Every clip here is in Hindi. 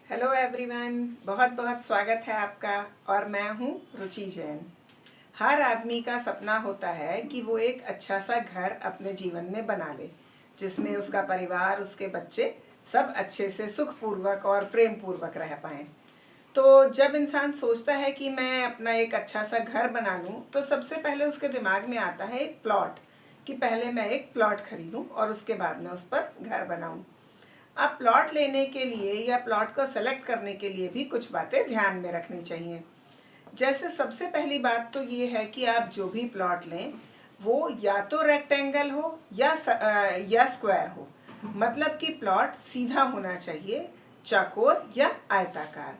हेलो एवरीवन, बहुत बहुत स्वागत है आपका। और मैं हूँ रुचि जैन। हर आदमी का सपना होता है कि वो एक अच्छा सा घर अपने जीवन में बना ले, जिसमें उसका परिवार, उसके बच्चे सब अच्छे से सुखपूर्वक और प्रेम पूर्वक रह पाएं। तो जब इंसान सोचता है कि मैं अपना एक अच्छा सा घर बना लूँ, तो सबसे पहले उसके दिमाग में आता है एक प्लॉट, कि पहले मैं एक प्लॉट खरीदूँ और उसके बाद मैं उस पर घर बनाऊँ। अब प्लॉट लेने के लिए या प्लॉट को सेलेक्ट करने के लिए भी कुछ बातें ध्यान में रखनी चाहिए। जैसे सबसे पहली बात तो ये है कि आप जो भी प्लॉट लें वो या तो रेक्टेंगल हो या स्क्वायर हो। मतलब कि प्लॉट सीधा होना चाहिए, चौकोर या आयताकार।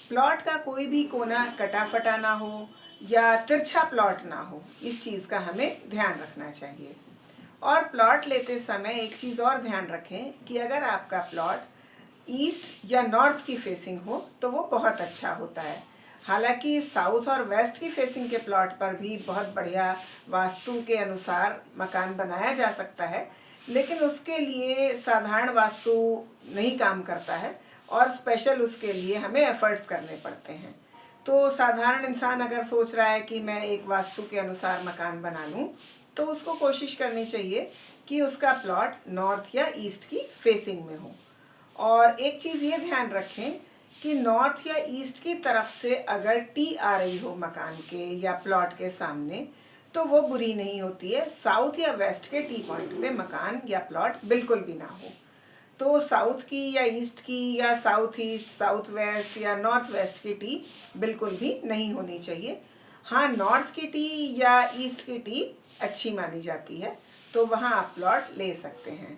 प्लॉट का कोई भी कोना कटा फटा ना हो या तिरछा प्लॉट ना हो, इस चीज़ का हमें ध्यान रखना चाहिए। और प्लॉट लेते समय एक चीज़ और ध्यान रखें कि अगर आपका प्लॉट ईस्ट या नॉर्थ की फेसिंग हो तो वो बहुत अच्छा होता है। हालांकि साउथ और वेस्ट की फेसिंग के प्लॉट पर भी बहुत बढ़िया वास्तु के अनुसार मकान बनाया जा सकता है, लेकिन उसके लिए साधारण वास्तु नहीं काम करता है और स्पेशल उसके लिए हमें एफर्ट्स करने पड़ते हैं। तो साधारण इंसान अगर सोच रहा है कि मैं एक वास्तु के अनुसार मकान बना लूँ, तो उसको कोशिश करनी चाहिए कि उसका प्लॉट नॉर्थ या ईस्ट की फेसिंग में हो। और एक चीज़ ये ध्यान रखें कि नॉर्थ या ईस्ट की तरफ से अगर टी आ रही हो मकान के या प्लॉट के सामने, तो वो बुरी नहीं होती है। साउथ या वेस्ट के टी पॉइंट पे मकान या प्लॉट बिल्कुल भी ना हो। तो साउथ की या ईस्ट की या साउथ ईस्ट, साउथ वेस्ट या नॉर्थ वेस्ट की टी बिल्कुल भी नहीं होनी चाहिए। हाँ, नॉर्थ की टी या ईस्ट की टी अच्छी मानी जाती है, तो वहाँ आप प्लॉट ले सकते हैं।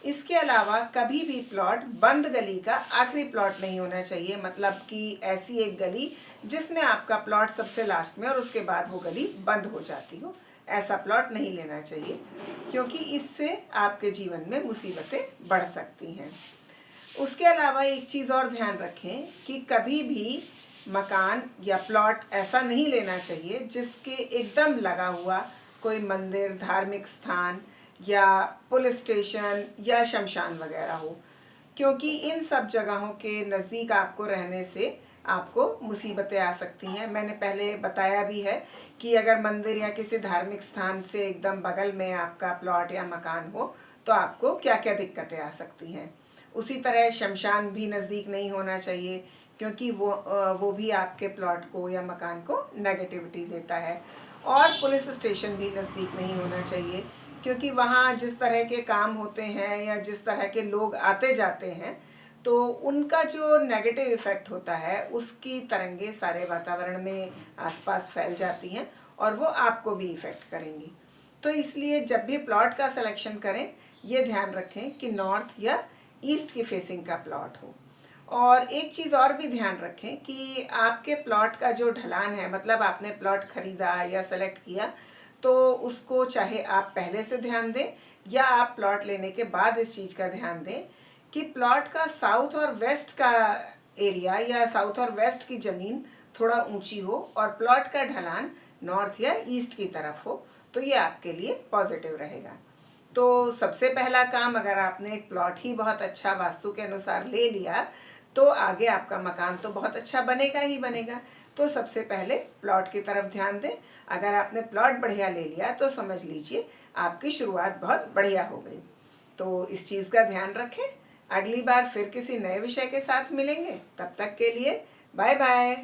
इसके अलावा कभी भी प्लॉट बंद गली का आखिरी प्लॉट नहीं होना चाहिए। मतलब कि ऐसी एक गली जिसमें आपका प्लॉट सबसे लास्ट में और उसके बाद वो गली बंद हो जाती हो, ऐसा प्लॉट नहीं लेना चाहिए, क्योंकि इससे आपके जीवन में मुसीबतें बढ़ सकती हैं। उसके अलावा एक चीज़ और ध्यान रखें कि कभी भी मकान या प्लॉट ऐसा नहीं लेना चाहिए जिसके एकदम लगा हुआ कोई मंदिर, धार्मिक स्थान या पुलिस स्टेशन या शमशान वगैरह हो, क्योंकि इन सब जगहों के नज़दीक आपको रहने से आपको मुसीबतें आ सकती हैं। मैंने पहले बताया भी है कि अगर मंदिर या किसी धार्मिक स्थान से एकदम बगल में आपका प्लॉट या मकान हो तो आपको क्या क्या दिक्कतें आ सकती हैं। उसी तरह शमशान भी नज़दीक नहीं होना चाहिए, क्योंकि वो भी आपके प्लॉट को या मकान को नेगेटिविटी देता है। और पुलिस स्टेशन भी नज़दीक नहीं होना चाहिए, क्योंकि वहाँ जिस तरह के काम होते हैं या जिस तरह के लोग आते जाते हैं, तो उनका जो नेगेटिव इफ़ेक्ट होता है उसकी तरंगे सारे वातावरण में आसपास फैल जाती हैं और वो आपको भी इफ़ेक्ट करेंगी। तो इसलिए जब भी प्लॉट का सिलेक्शन करें, ये ध्यान रखें कि नॉर्थ या ईस्ट की फेसिंग का प्लॉट हो। और एक चीज़ और भी ध्यान रखें कि आपके प्लॉट का जो ढलान है, मतलब आपने प्लॉट खरीदा या सेलेक्ट किया, तो उसको चाहे आप पहले से ध्यान दें या आप प्लॉट लेने के बाद इस चीज़ का ध्यान दें कि प्लॉट का साउथ और वेस्ट का एरिया या साउथ और वेस्ट की ज़मीन थोड़ा ऊंची हो और प्लॉट का ढलान नॉर्थ या ईस्ट की तरफ हो, तो ये आपके लिए पॉजिटिव रहेगा। तो सबसे पहला काम, अगर आपने एक प्लॉट ही बहुत अच्छा वास्तु के अनुसार ले लिया, तो आगे आपका मकान तो बहुत अच्छा बनेगा ही बनेगा। तो सबसे पहले प्लॉट की तरफ ध्यान दें। अगर आपने प्लॉट बढ़िया ले लिया तो समझ लीजिए आपकी शुरुआत बहुत बढ़िया हो गई। तो इस चीज़ का ध्यान रखें। अगली बार फिर किसी नए विषय के साथ मिलेंगे। तब तक के लिए बाय बाय।